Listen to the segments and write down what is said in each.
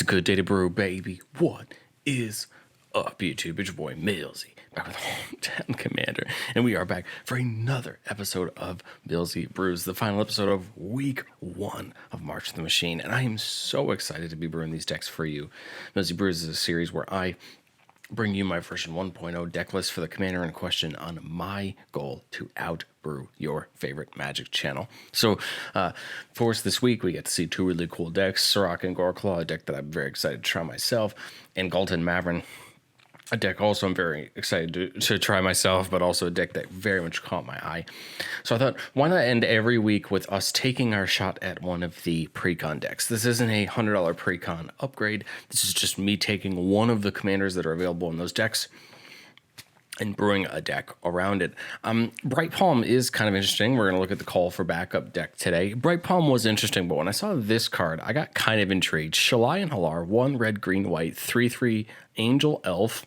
a good day to brew, baby. What is up, YouTube? It's your boy Millsy, back with Hometown Commander, and we are back for another episode of Millsy Brews, the final episode of week 1 of March of the Machine, and I am so excited to be brewing these decks for you. Millsy Brews is a series where I bring you my version 1.0 deck list for the commander in question on my goal to outbrew your favorite Magic channel. So for us this week, we get to see 2 really cool decks, Sirach and Goreclaw, a deck that I'm very excited to try myself, and Galton Mavrin, a deck also I'm very excited to try myself, but also a deck that very much caught my eye. So I thought, why not end every week with us taking our shot at one of the precon decks? This isn't a $100 precon upgrade. This is just me taking one of the commanders that are available in those decks and brewing a deck around it. Bright Palm is kind of interesting. We're going to look at the Call for Backup deck today. Bright Palm was interesting, but when I saw this card, I got kind of intrigued. Shalai and Hallar, 1 red, green, white, 3/3 Angel Elf,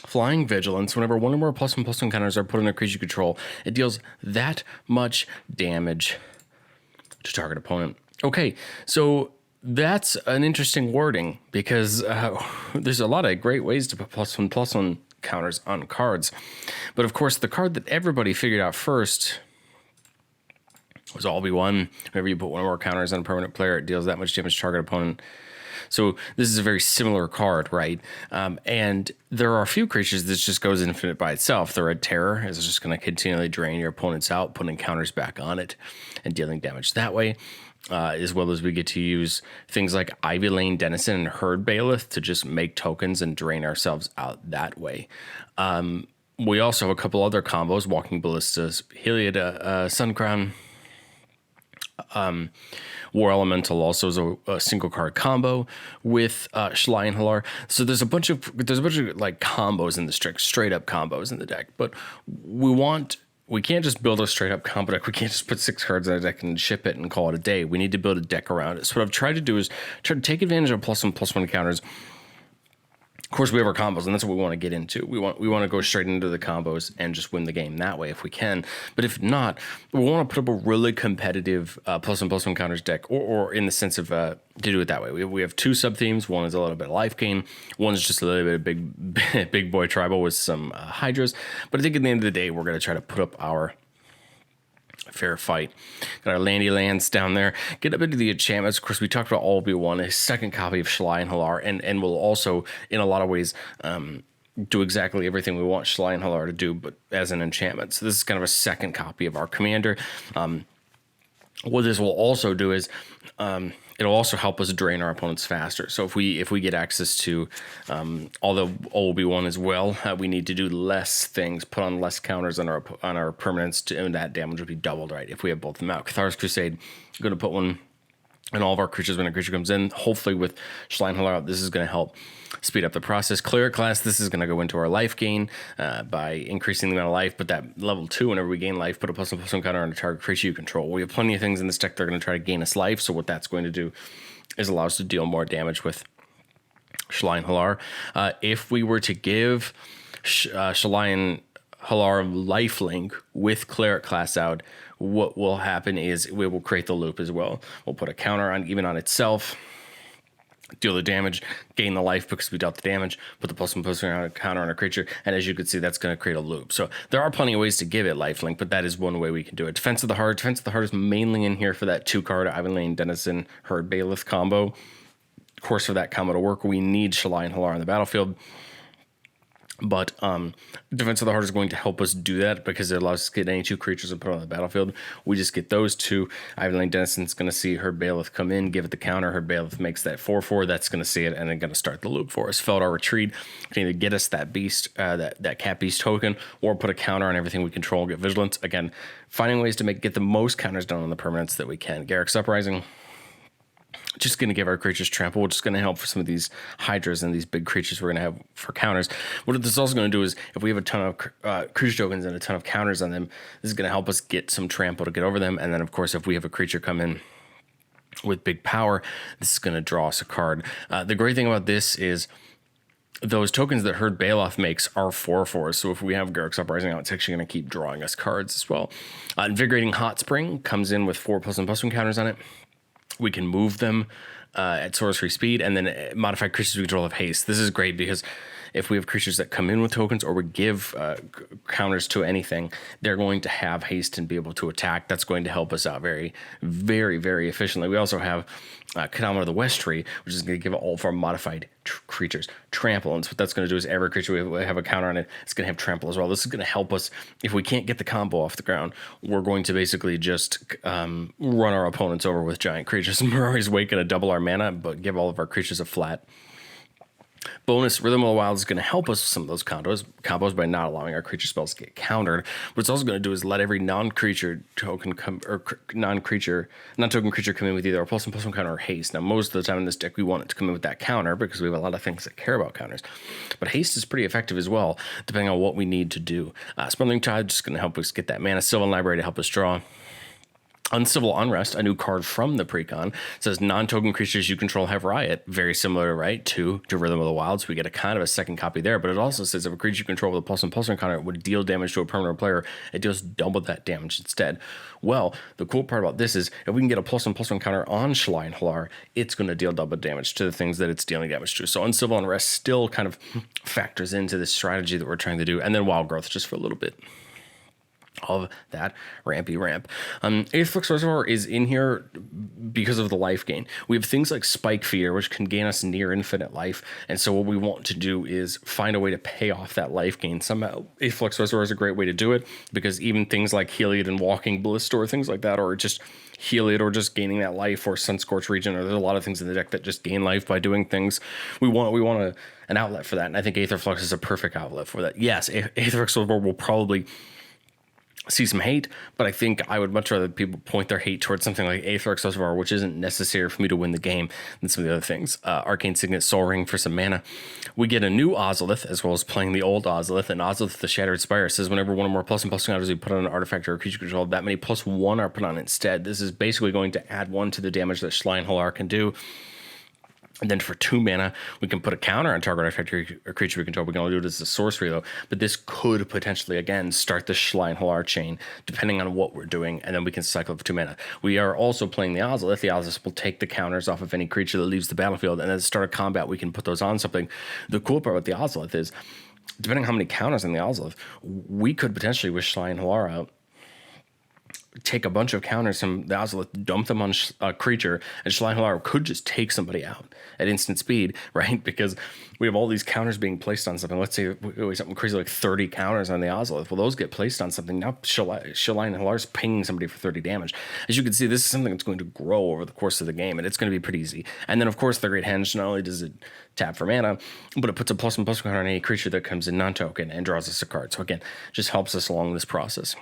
Flying Vigilance. Whenever one or more +1/+1 counters are put on a creature you control, it deals that much damage to target opponent. Okay, so that's an interesting wording because there's a lot of great ways to put +1/+1 counters on cards. But of course, the card that everybody figured out first was all be one. Whenever you put one or more counters on a permanent player, it deals that much damage to target opponent. So this is a very similar card, right? And there are a few creatures that just goes infinite by itself. The Red Terror is just going to continually drain your opponents out, putting counters back on it and dealing damage that way. As well as we get to use things like Ivy Lane Denizen and Herd Bailiff to just make tokens and drain ourselves out that way. We also have a couple other combos, Walking Ballistas, Heliod Suncrown, War Elemental also is a single card combo with Shalai and Hallar. So there's a bunch of like combos in this deck, straight up combos in the deck. But we can't just build a straight up combo deck. We can't just put 6 cards in a deck and ship it and call it a day. We need to build a deck around it. So what I've tried to do is try to take advantage of +1/+1 counters. Of course, we have our combos, and that's what we want to get into. We want to go straight into the combos and just win the game that way if we can. But if not, we want to put up a really competitive +1/+1 counters deck, or in the sense of to do it that way. We have 2 sub themes. One is a little bit of life gain. One is just a little bit of big boy tribal with some hydras. But I think at the end of the day, we're going to try to put up our fair fight. Got our landy lands down there. Get up into the enchantments. Of course, we talked about all be one, a second copy of Shalai and Hallar, and we'll also, in a lot of ways, do exactly everything we want Shalai and Hallar to do, but as an enchantment. So this is kind of a second copy of our commander. What this will also do is it'll also help us drain our opponents faster. So if we get access to all the OB1 as well, we need to do less things, put on less counters on our permanents, and that damage would be doubled, right? If we have both of them out. Cathar's Crusade, I'm going to put one in all of our creatures when a creature comes in. Hopefully with Shalai and Hallar out, this is going to help speed up the process. Cleric class, this is going to go into our life gain by increasing the amount of life, but that level 2, whenever we gain life, put a +1/+1 counter on a target creature you control. We have plenty of things in this deck that are going to try to gain us life, so what that's going to do is allow us to deal more damage with Shalai and Hallar. If we were to give Shalai and Hallar lifelink with Cleric class out, what will happen is we will create the loop as well. We'll put a counter on even on itself, deal the damage, gain the life because we dealt the damage, put the +1/+1 counter on a creature, and as you can see, that's going to create a loop. So there are plenty of ways to give it lifelink, but that is one way we can do it. Defense of the Heart. Defense of the Heart is mainly in here for that 2-card Ivy Lane Denizen Herd Bailiff combo. Of course, for that combo to work, we need Shalai and Hallar on the battlefield. But Defense of the Heart is going to help us do that because it allows us to get any 2 creatures and put on the battlefield. We just get those 2. Ivy Lane Denizen's going to see Herd Bailiff come in, give it the counter. Herd Bailiff makes that 4/4. That's going to see it and then going to start the loop for us. Feldar Retreat can either get us that beast, that cat beast token, or put a counter on everything we control and get vigilance. Again, finding ways to get the most counters done on the permanents that we can. Garruk's Uprising, just going to give our creatures trample, which is going to help for some of these hydras and these big creatures we're going to have for counters. What this is also going to do is if we have a ton of creature tokens and a ton of counters on them, this is going to help us get some trample to get over them. And then, of course, if we have a creature come in with big power, this is going to draw us a card. The great thing about this is those tokens that Herd Bailiff makes are 4/4. So if we have Garruk's Uprising out, it's actually going to keep drawing us cards as well. Invigorating Hot Spring comes in with 4 +1/+1 counters on it. We can move them at sorcery speed, and then modified creatures we control have haste. This is great because if we have creatures that come in with tokens or we give counters to anything, they're going to have haste and be able to attack. That's going to help us out very, very, very efficiently. We also have Kadamar of the West Tree, which is going to give all of our modified creatures trample. And so what that's going to do is every creature we have a counter on it, it's going to have trample as well. This is going to help us. If we can't get the combo off the ground, we're going to basically just run our opponents over with giant creatures. And we're always going to double our mana, but give all of our creatures a flat bonus. Rhythm of the Wild is going to help us with some of those combos by not allowing our creature spells to get countered. What it's also going to do is let every non-token creature come in with either a +1/+1 counter or haste. Now, most of the time in this deck, we want it to come in with that counter because we have a lot of things that care about counters. But haste is pretty effective as well, depending on what we need to do. Sparkling Tide is just going to help us get that mana. Sylvan Library to help us draw. Uncivil Unrest, a new card from the precon, says non-token creatures you control have Riot, very similar to Riot 2 to Rhythm of the Wild, so we get a kind of a second copy there, but it also says if a creature you control with a +1/+1 counter would deal damage to a permanent player, it deals double that damage instead. Well, the cool part about this is if we can get a +1/+1 counter on Shalai and Hallar, it's going to deal double damage to the things that it's dealing damage to. So Uncivil Unrest still kind of factors into this strategy that we're trying to do, and then Wild Growth just for a little bit of that rampy ramp. Aetherflux Reservoir is in here because of the life gain. We have things like Spike Feeder, which can gain us near infinite life, and so what we want to do is find a way to pay off that life gain. Somehow, Aetherflux Reservoir is a great way to do it, because even things like Heliod and Walking Ballista or things like that, or just Heliod or just gaining that life, or Sunscorch Region, or there's a lot of things in the deck that just gain life by doing things. We want an outlet for that, and I think Aetherflux is a perfect outlet for that. Yes, Aetherflux Reservoir will probably see some hate, but I think I would much rather people point their hate towards something like Aetherflux Reservoir, which isn't necessary for me to win the game, than some of the other things. Arcane Signet, Soul Ring for some mana. We get a new Ozolith, as well as playing the old Ozolith, and Ozolith the Shattered Spire says whenever one or more +1/+1 counters we put on an artifact or a creature control, that many +1 are put on instead. This is basically going to add 1 to the damage that Shalai and Hallar can do. And then for 2 mana, we can put a counter on target artifact or creature we control. We can only do it as a sorcery, though. But this could potentially, again, start the Shalai and Hallar chain, depending on what we're doing, and then we can cycle it for 2 mana. We are also playing the Ozolith. The Ozolith will take the counters off of any creature that leaves the battlefield, and at the start of combat, we can put those on something. The cool part with the Ozolith is, depending on how many counters on the Ozolith, we could potentially, with Shalai and Hallar out, take a bunch of counters from the Ozolith, dump them on a creature, and Shalai and Hallar could just take somebody out at instant speed, right? Because we have all these counters being placed on something. Let's say we have something crazy like 30 counters on the Ozolith. Well, those get placed on something. Now Shalai and Hallar is pinging somebody for 30 damage. As you can see, this is something that's going to grow over the course of the game, and it's going to be pretty easy. And then, of course, the Great Henge, not only does it tap for mana, but it puts a +1/+1 counter on any creature that comes in non-token and draws us a card. So again, just helps us along this process.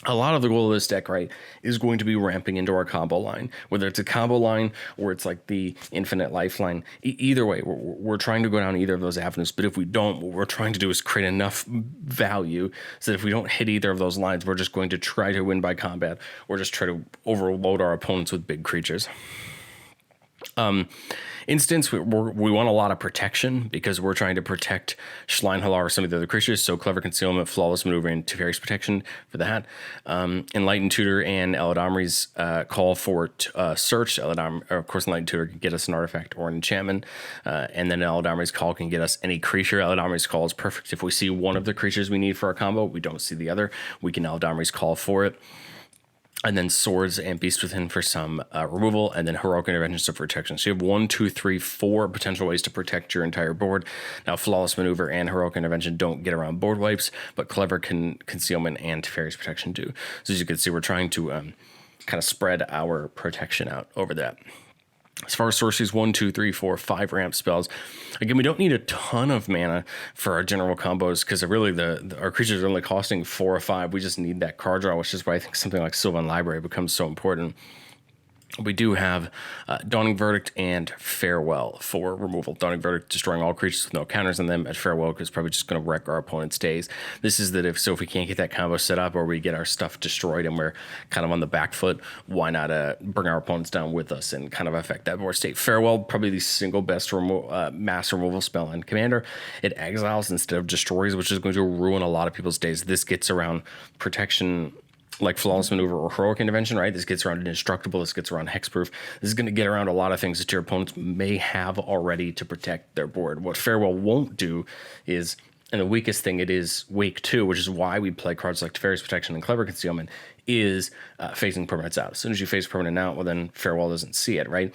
A lot of the goal of this deck, right, is going to be ramping into our combo line, whether it's a combo line or it's like the infinite lifeline. Either way, we're trying to go down either of those avenues. But if we don't, what we're trying to do is create enough value so that if we don't hit either of those lines, we're just going to try to win by combat or just try to overload our opponents with big creatures. Instance, we want a lot of protection because we're trying to protect Shalai and Hallar or some of the other creatures. So Clever Concealment, Flawless Maneuver, and Teferi's Protection for that. Enlightened Tutor and Eladamri's call for search. Of course, Enlightened Tutor can get us an artifact or an enchantment, and then Eladamri's call can get us any creature. Eladamri's call is perfect if we see one of the creatures we need for our combo, we don't see the other, we can Eladamri's call for it. And then Swords and Beast Within for some removal, and then Heroic Intervention for protection. So you have 1, 2, 3, 4 potential ways to protect your entire board. Now, Flawless Maneuver and Heroic Intervention don't get around board wipes, but Clever Concealment and Teferi's Protection do. So as you can see, we're trying to kind of spread our protection out over that. As far as sorceries, 1, 2, 3, 4, 5 ramp spells. Again, we don't need a ton of mana for our general combos because really our creatures are only costing 4 or 5. We just need that card draw, which is why I think something like Sylvan Library becomes so important. We do have Dawning Verdict and Farewell for removal. Dawning Verdict destroying all creatures with no counters on them. At Farewell, because probably just going to wreck our opponent's days. This is that if we can't get that combo set up or we get our stuff destroyed and we're kind of on the back foot, why not bring our opponents down with us and kind of affect that board state? Farewell, probably the single best mass removal spell in Commander. It exiles instead of destroys, which is going to ruin a lot of people's days. This gets around protection like Flawless Maneuver or Heroic Intervention, right? This gets around Indestructible, this gets around Hexproof. This is going to get around a lot of things that your opponents may have already to protect their board. What Farewell won't do is, and the weakest thing it is Wake 2, which is why we play cards like Teferi's Protection and Clever Concealment, is phasing permanents out. As soon as you phase permanent out, well then Farewell doesn't see it, right?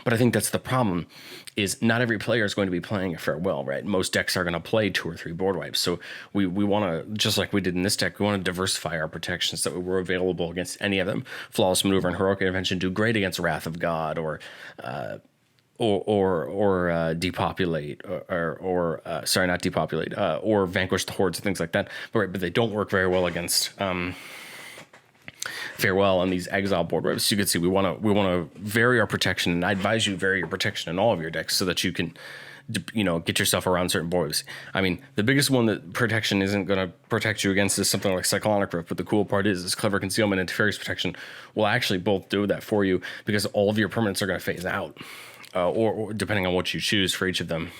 But I think that's the problem, is not every player is going to be playing a Farewell, right? Most decks are going to play 2 or 3 board wipes. So we want to, just like we did in this deck, we want to diversify our protections so that we were available against any of them. Flawless Maneuver and Heroic Intervention do great against Wrath of God or Depopulate or sorry, not Depopulate, or Vanquish the Hordes and things like that. But they don't work very well against Farewell on these exile board wipes. So you can see we want to vary our protection, and I advise you vary your protection in all of your decks so that you can, get yourself around certain board wipes. I mean, the biggest one that protection isn't going to protect you against is something like Cyclonic Rift, but the cool part is Clever Concealment and Teferi's Protection will actually both do that for you, because all of your permanents are going to phase out, or depending on what you choose for each of them.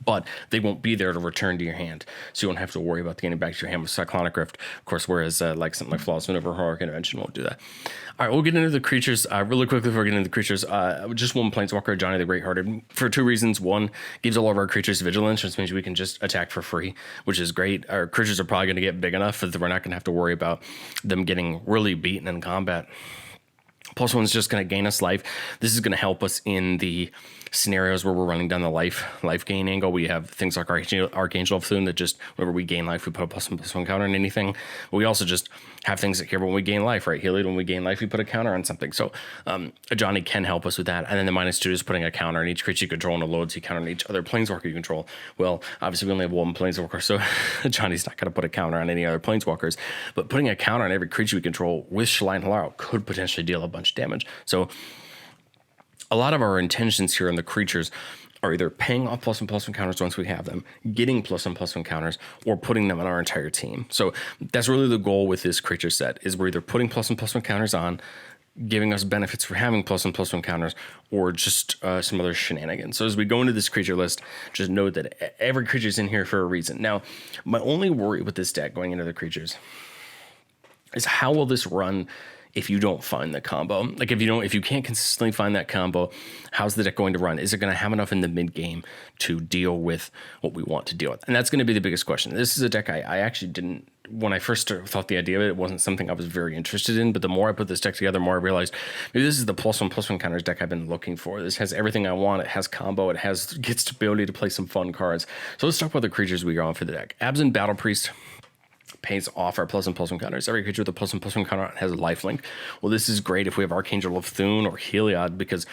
But they won't be there to return to your hand, so you won't have to worry about getting back to your hand with Cyclonic Rift, of course, whereas like something like Flawless Maneuver or Heroic Intervention won't do that. All right, we'll get into the creatures really quickly before we get into the creatures. Just one Planeswalker, Johnny the Great-Hearted, for 2 reasons. One, gives all of our creatures vigilance, which means we can just attack for free, which is great. Our creatures are probably going to get big enough that we're not going to have to worry about them getting really beaten in combat. +1's just going to gain us life. This is going to help us in the scenarios where we're running down the life gain angle. We have things like Archangel of Thune that just, whenever we gain life, we put a +1/+1 counter on anything. But we also just have things like here when we gain life, right? Heliod, when we gain life, we put a counter on something. So Johnny can help us with that. And then the -2 is putting a counter on each creature you control and a loyalty counter on each other Planeswalker you control. Well, obviously we only have 1 Planeswalker, so Johnny's not going to put a counter on any other Planeswalkers. But putting a counter on every creature we control with Shalai and Hallar could potentially deal a bunch of damage. So a lot of our intentions here on the creatures are either paying off +1/+1 counters once we have them, getting +1/+1 counters, or putting them on our entire team. So that's really the goal with this creature set, is we're either putting +1/+1 counters on, giving us benefits for having +1/+1 counters, or just some other shenanigans. So as we go into this creature list, just note that every creature is in here for a reason. Now, my only worry with this deck going into the creatures is how will this run if you don't find the combo? Like if you can't consistently find that combo, how's the deck going to run? Is it going to have enough in the mid game to deal with what we want to deal with? And that's going to be the biggest question. This is a deck I actually didn't, when I first thought the idea of it wasn't something I was very interested in, but the more I put this deck together, the more I realized maybe this is the +1/+1 counters deck I've been looking for. This has everything I want. It has combo. It gets the ability to play some fun cards. So let's talk about the creatures we go on for the deck. Absent Battle Priest pays off our +1/+1 counters. Every creature with a +1/+1 counter has a lifelink. Well, this is great if we have Archangel of Thune or Heliod, because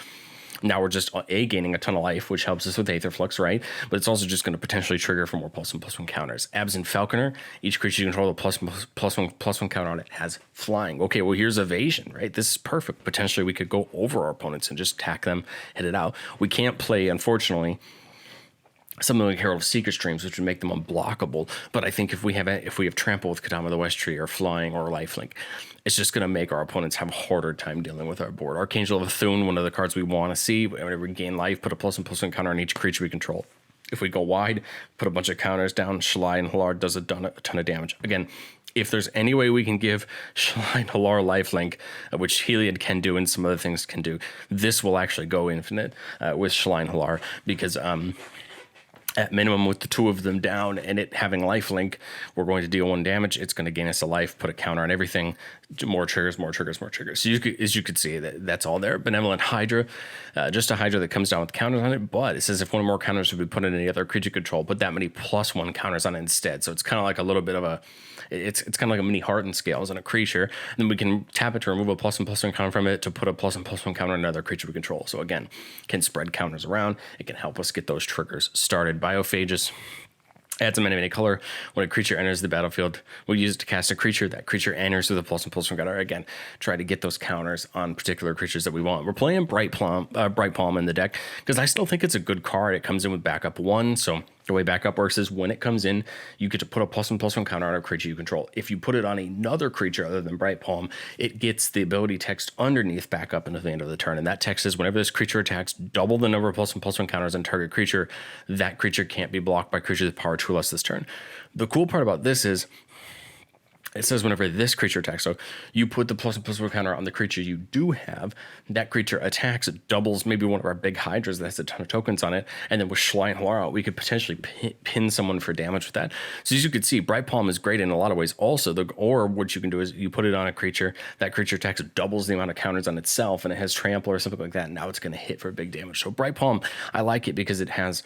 now we're just gaining a ton of life, which helps us with Aetherflux, right? But it's also just going to potentially trigger for more +1/+1 counters. Absent Falconer, each creature you control a +1/+1 counter on it has flying. Okay, well here's evasion, right? This is perfect. Potentially we could go over our opponents and just attack them, hit it out. We can't play, unfortunately, something like Herald of Secret Streams, which would make them unblockable. But I think if we have Trample with Kadama the West Tree or Flying or Lifelink, it's just going to make our opponents have a harder time dealing with our board. Archangel of Thune, one of the cards we want to see. Whenever we gain life, put a +1/+1 counter on each creature we control. If we go wide, put a bunch of counters down. Shalai and Hallar does a ton of damage. Again, if there's any way we can give Shalai and Hallar lifelink, which Heliod can do and some other things can do, this will actually go infinite with Shalai and Hallar, because at minimum, with the 2 of them down and it having lifelink, we're going to deal 1 damage. It's going to gain us a life, put a counter on everything, more triggers, more triggers, more triggers. So as you could see, that's all there. Benevolent Hydra, just a Hydra that comes down with counters on it, but it says if 1 or more counters would be put in any other creature control, put that many +1 counters on it instead. So it's kind of like a little bit of a, it's kind of like a mini Heart and Scales on a creature. And then we can tap it to remove a +1/+1 counter from it to put a +1/+1 counter on another creature we control. So again, can spread counters around. It can help us get those triggers started. Biophagus adds a mana color. When a creature enters the battlefield, we'll use it to cast a creature. That creature enters with a +1/+1 counter. Again, try to get those counters on particular creatures that we want. We're playing Bright Palm in the deck because I still think it's a good card. It comes in with backup 1, so the way backup works is when it comes in, you get to put a +1/+1 counter on a creature you control. If you put it on another creature other than Bright Palm, it gets the ability text underneath backup until the end of the turn. And that text is whenever this creature attacks, double the number of +1/+1 counters on target creature. That creature can't be blocked by creatures with power 2 or less this turn. The cool part about this is it says whenever this creature attacks, so you put the +1/+1 counter on the creature you do have, that creature attacks, it doubles maybe one of our big Hydras that has a ton of tokens on it, and then with Shalai and Hallar out, we could potentially pin someone for damage with that. So as you can see, Bright Palm is great in a lot of ways. Also, or what you can do is you put it on a creature, that creature attacks, doubles the amount of counters on itself, and it has Trample or something like that, and now it's going to hit for big damage. So Bright Palm, I like it because it has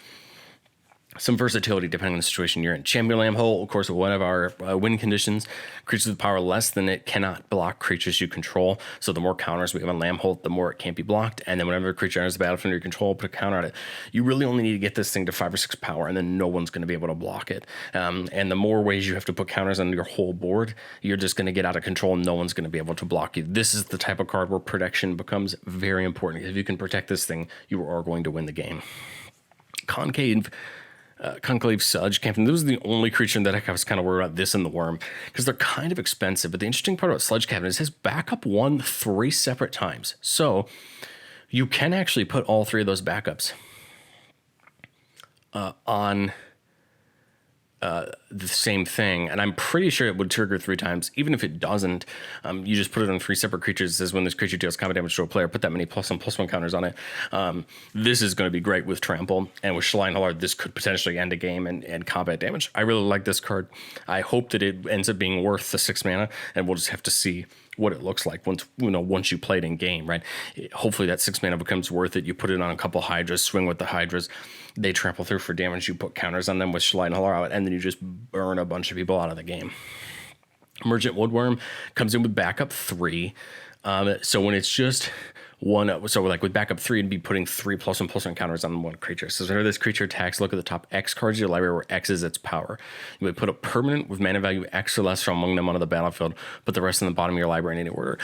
some versatility depending on the situation you're in. Champion Lambhole, of course, one of our win conditions. Creatures with power less than it cannot block creatures you control. So the more counters we have on Lambhole, the more it can't be blocked. And then whenever a creature enters the battlefield under your control, put a counter on it. You really only need to get this thing to 5 or 6 power, and then no one's going to be able to block it. And the more ways you have to put counters on your whole board, you're just going to get out of control, and no one's going to be able to block you. This is the type of card where protection becomes very important. If you can protect this thing, you are going to win the game. Conclave Sludge Captain. This was the only creature in the deck I was kind of worried about, this and the Worm, because they're kind of expensive. But the interesting part about Sludge Captain is it has backup 1 3 separate times. So you can actually put all 3 of those backups on the same thing, and I'm pretty sure it would trigger 3 times. Even if it doesn't, you just put it on 3 separate creatures. It says when this creature deals combat damage to a player, put that many +1/+1 counters on it. This is going to be great with Trample, and with Shalai and Hallar, this could potentially end a game and combat damage. I really like this card. I hope that it ends up being worth the 6 mana, and we'll just have to see what it looks like once you play it in game, right? Hopefully that 6 mana becomes worth it. You put it on a couple Hydras, swing with the Hydras, they trample through for damage, you put counters on them with Shalai and Hallar out, and then you just burn a bunch of people out of the game. Emergent Woodworm comes in with backup 3. So when it's just one, so like with backup 3, it'd be putting 3 +1/+1 counters on one creature. So whenever this creature attacks, look at the top X cards of your library where X is its power. You would put a permanent with mana value X or less from among them onto the battlefield, put the rest in the bottom of your library in any order.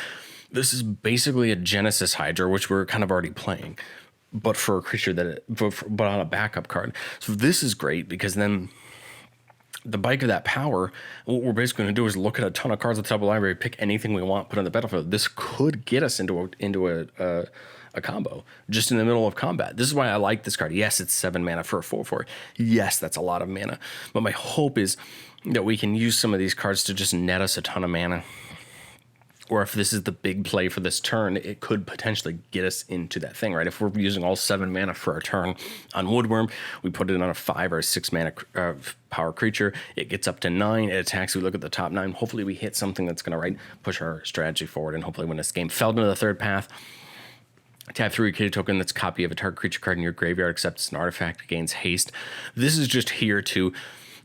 This is basically a Genesis Hydra, which we're kind of already playing, but for a creature but on a backup card. So this is great because then the bike of that power, what we're basically going to do is look at a ton of cards at the top of the library, pick anything we want, put on the battlefield. This could get us into a combo just in the middle of combat. This is why I like this card. Yes, it's 7 mana for a 4/4. Yes, that's a lot of mana. But my hope is that we can use some of these cards to just net us a ton of mana. Or if this is the big play for this turn, it could potentially get us into that thing, right? If we're using all 7 mana for our turn on Woodworm, we put it on a 5 or 6 mana power creature. It gets up to 9. It attacks. We look at the top 9. Hopefully we hit something that's going to push our strategy forward and hopefully win this game. Fell into the third path. Tap 3, create a token that's a copy of a target creature card in your graveyard, except it's an artifact, gains haste. This is just here to,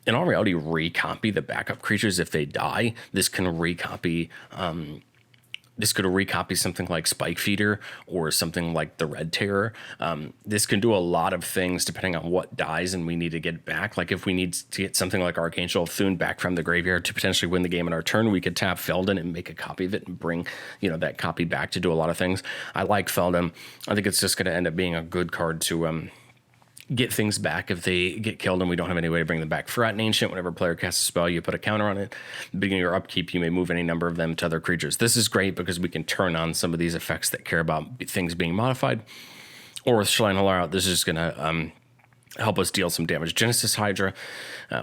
in all reality, recopy the backup creatures if they die. This can recopy. This could recopy something like Spike Feeder or something like the Red Terror. This can do a lot of things depending on what dies and we need to get back. Like if we need to get something like Archangel of Thune back from the graveyard to potentially win the game in our turn, we could tap Feldon and make a copy of it and bring that copy back to do a lot of things. I like Feldon. I think it's just going to end up being a good card to get things back if they get killed and we don't have any way to bring them back. Forgotten Ancient, whenever a player casts a spell, you put a counter on it. Beginning of your upkeep, you may move any number of them to other creatures. This is great because we can turn on some of these effects that care about things being modified. Or with Shalai and Hallar out, this is going to help us deal some damage. Genesis Hydra,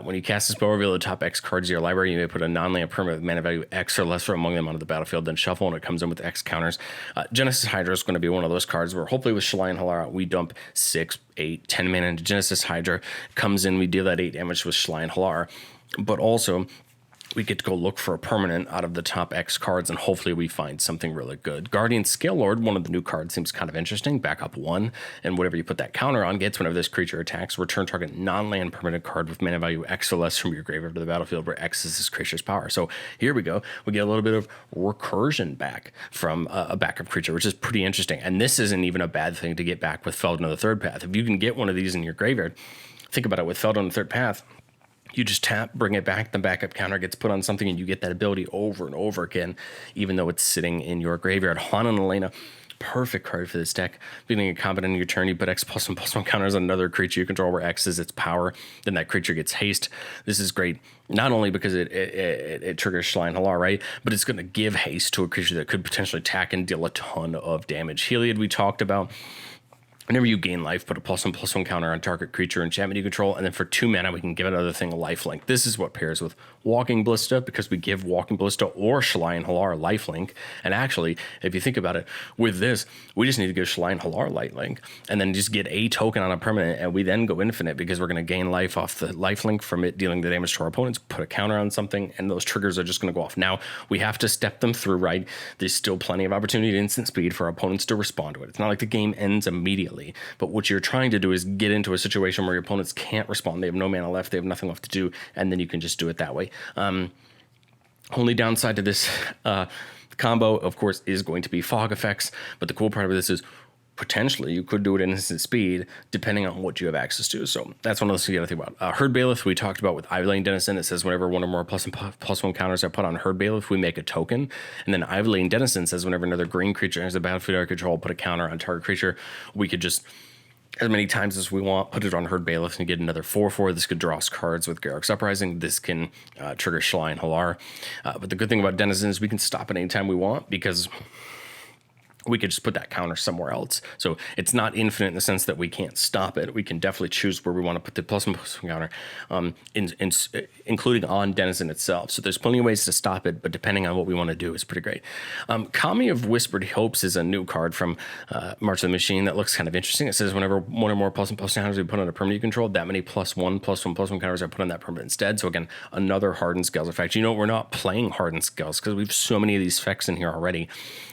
when you cast a spell, reveal the top X cards of your library. You may put a non-land permanent with mana value X or less from among them onto the battlefield, then shuffle, and it comes in with X counters. Genesis Hydra is going to be one of those cards where hopefully with Shalai and Hallar, we dump 6, 8, 10 mana into Genesis Hydra. Comes in, we deal that 8 damage with Shalai and Hallar. But also, we get to go look for a permanent out of the top X cards, and hopefully we find something really good. Guardian Scale Lord, one of the new cards, seems kind of interesting. Backup 1, and whatever you put that counter on gets whenever this creature attacks. Return target non-land permanent card with mana value X or less from your graveyard to the battlefield, where X is this creature's power. So here we go. We get a little bit of recursion back from a backup creature, which is pretty interesting. And this isn't even a bad thing to get back with Feldon of the third path. If you can get one of these in your graveyard, think about it with Feldon of the third path. You just tap, bring it back, the backup counter gets put on something, and you get that ability over and over again, even though it's sitting in your graveyard. Hana and Elena, perfect card for this deck. Beginning a combat on your turn, you put X+1/+1 counters on another creature you control where X is its power, then that creature gets haste. This is great, not only because it triggers Shalai and Hallar, right, but it's going to give haste to a creature that could potentially attack and deal a ton of damage. Heliod, we talked about. Whenever you gain life, put a +1/+1 counter on target creature enchantment you control, and then for 2 mana, we can give another thing a lifelink. This is what pairs with Walking Ballista because we give Walking Ballista or Shalai and Hallar lifelink. And actually, if you think about it, with this, we just need to give Shalai and Hallar lifelink and then just get a token on a permanent, and we then go infinite because we're going to gain life off the lifelink from it dealing the damage to our opponents, put a counter on something, and those triggers are just going to go off. Now, we have to step them through, right? There's still plenty of opportunity to instant speed for our opponents to respond to it. It's not like the game ends immediately, but what you're trying to do is get into a situation where your opponents can't respond. They have no mana left. They have nothing left to do, and then you can just do it that way. Only downside to this combo, of course, is going to be fog effects. But the cool part of this is potentially you could do it in instant speed depending on what you have access to. So that's one of those things you got to think about. Herd Bailiff, we talked about with Ivy Lane Denizen. It says whenever one or more plus one counters are put on Herd Bailiff, we make a token. And then Ivy Lane Denizen says whenever another green creature has a battlefield under control, put a counter on target creature. We could just, as many times as we want, put it on Herd Bailiff and get another 4/4. This could draw us cards with Garruk's Uprising. This can trigger Shalai and Hallar. But the good thing about Denizen is we can stop it anytime we want because we could just put that counter somewhere else. So it's not infinite in the sense that we can't stop it. We can definitely choose where we want to put the plus one counter, including on Denizen itself. So there's plenty of ways to stop it, but depending on what we want to do, it's pretty great. Kami of Whispered Hopes is a new card from March of the Machine that looks kind of interesting. It says whenever one or more plus one counters we put on a permanent you control, that many plus one counters are put on that permanent instead. So again, another Hardened Scales effect. You know, we're not playing Hardened Scales because we have so many of these effects in here already.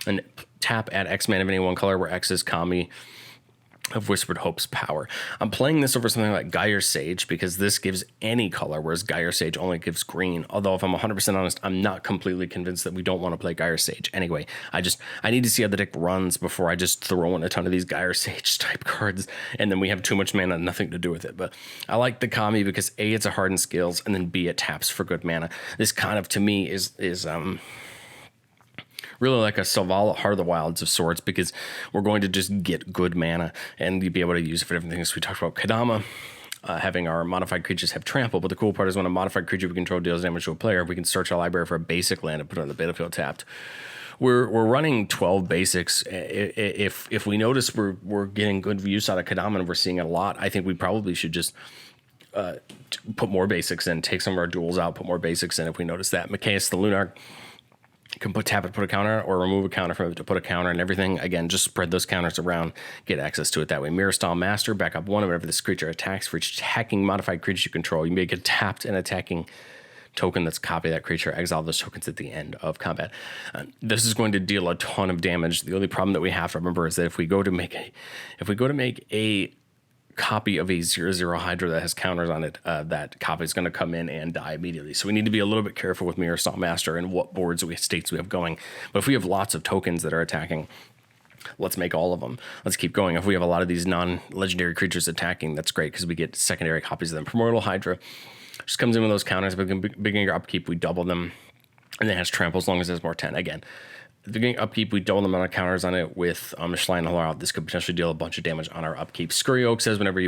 And tap at X mana of any one color where X is Kami of Whispered Hope's power. I'm playing this over something like Gyre Sage because this gives any color, whereas Gyre Sage only gives green. Although if I'm 100% honest, I'm not completely convinced that we don't want to play Gyre Sage. Anyway, I need to see how the deck runs before I just throw in a ton of these Gyre Sage type cards, and then we have too much mana, nothing to do with it. But I like the Kami because A, it's a Hardened Scales, and then B, it taps for good mana. This kind of, to me, is really like a Selvala Heart of the Wilds of sorts because we're going to just get good mana and you'd be able to use it for different things. We talked about Kadama, having our modified creatures have trample, but the cool part is when a modified creature we control deals damage to a player, we can search our library for a basic land and put it on the battlefield tapped. We're running 12 basics. If we notice we're getting good use out of Kadama and we're seeing it a lot, I think we probably should just put more basics in, take some of our duels out, put more basics in if we notice that. Machias the Lunarch can tap it, put a counter, or remove a counter from it to put a counter and everything. Again, just spread those counters around, get access to it that way. Mirror Style Master, back up one whenever this creature attacks. For each attacking modified creature you control, you make a tapped and attacking token that's copy that creature, exile those tokens at the end of combat. This is going to deal a ton of damage. The only problem that we have to remember is that if we go to make a copy of a 0/0 Hydra that has counters on it, that copy is going to come in and die immediately. So we need to be a little bit careful with Mirror Style Master and what boards states we have going. But if we have lots of tokens that are attacking, let's make all of them. Let's keep going. If we have a lot of these non-legendary creatures attacking, that's great because we get secondary copies of them. Primordial Hydra just comes in with those counters. Beginning your upkeep, we double them, and it has trample as long as it has more 10. Again, at the beginning upkeep, we double the amount of counters on it with Shalai and Hallar. This could potentially deal a bunch of damage on our upkeep. Scurry Oak says whenever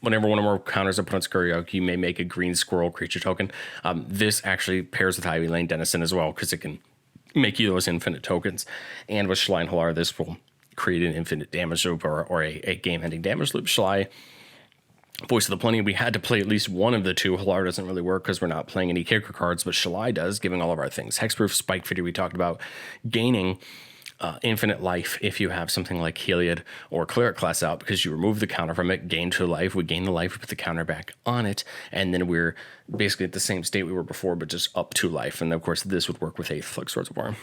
one or more counters are put on Scurry Oak, you may make a green squirrel creature token. This actually pairs with Ivy Lane Denizen as well because it can make you those infinite tokens. And with Shalai and Hallar, this will create an infinite damage loop or a game-ending damage loop. Shalai, Voice of the Plenty, we had to play at least one of the two. Hallar doesn't really work because we're not playing any kicker cards, but Shalai does, giving all of our things. Hexproof Spike Feeder, we talked about gaining infinite life if you have something like Heliod or Cleric class out because you remove the counter from it, gain 2 life. We gain the life, we put the counter back on it, and then we're basically at the same state we were before, but just up 2 life. And of course, this would work with 8th Flick Swords of War.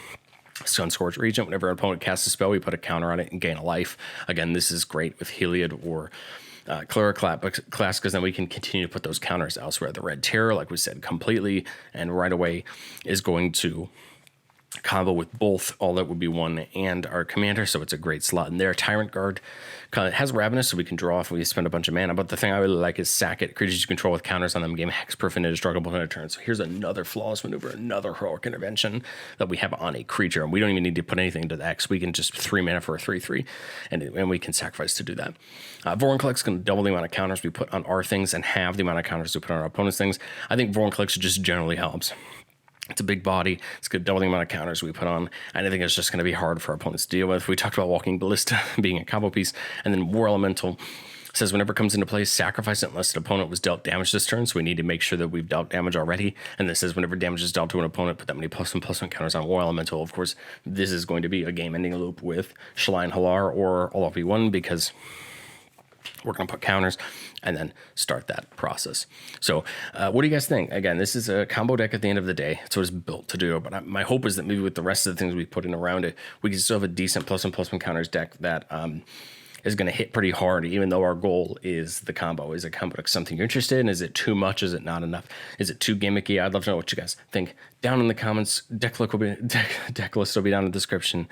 Sunscourge Regent, whenever an opponent casts a spell, we put a counter on it and gain a life. Again, this is great with Heliod or Cleric class because then we can continue to put those counters elsewhere. The Red Terror, like we said, completely and right away is going to combo with both all that would be 1 and our commander, so it's a great slot in there. Tyrant Guard kind of has Ravenous, so we can draw if we spend a bunch of mana, but the thing I really like is sack it. Creatures you control with counters on them gain hexproof and indestructible in a turn. So here's another flawless maneuver, another heroic intervention that we have on a creature, and we don't even need to put anything to the X. We can just 3 mana for a 3/3, and we can sacrifice to do that. Vorinclex can double the amount of counters we put on our things and halve the amount of counters we put on our opponent's things. I think Vorinclex just generally helps. It's a big body. It's good, double the amount of counters we put on. And I think it's just going to be hard for our opponents to deal with. We talked about Walking Ballista being a combo piece. And then War Elemental. It says whenever it comes into play, sacrifice it unless an opponent was dealt damage this turn. So we need to make sure that we've dealt damage already. And this says whenever damage is dealt to an opponent, put that many +1/+1 counters on War Elemental. Of course, this is going to be a game-ending loop with Shalai and Hallar or all of V1 because we're going to put counters and then start that process. So what do you guys think? Again, this is a combo deck at the end of the day. That's what it's built to do. But my hope is that maybe with the rest of the things we put in around it, we can still have a decent +1/+1 counters deck that is going to hit pretty hard, even though our goal is the combo. Is a combo deck something you're interested in? Is it too much? Is it not enough? Is it too gimmicky? I'd love to know what you guys think down in the comments. Deck list will be down in the description.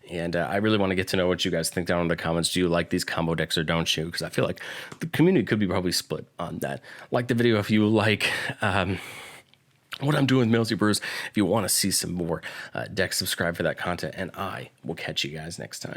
And I really want to get to know what you guys think down in the comments. Do you like these combo decks or don't you? Because I feel like the community could be probably split on that. Like the video if you like what I'm doing with Millsy Brews. If you want to see some more decks, subscribe for that content. And I will catch you guys next time.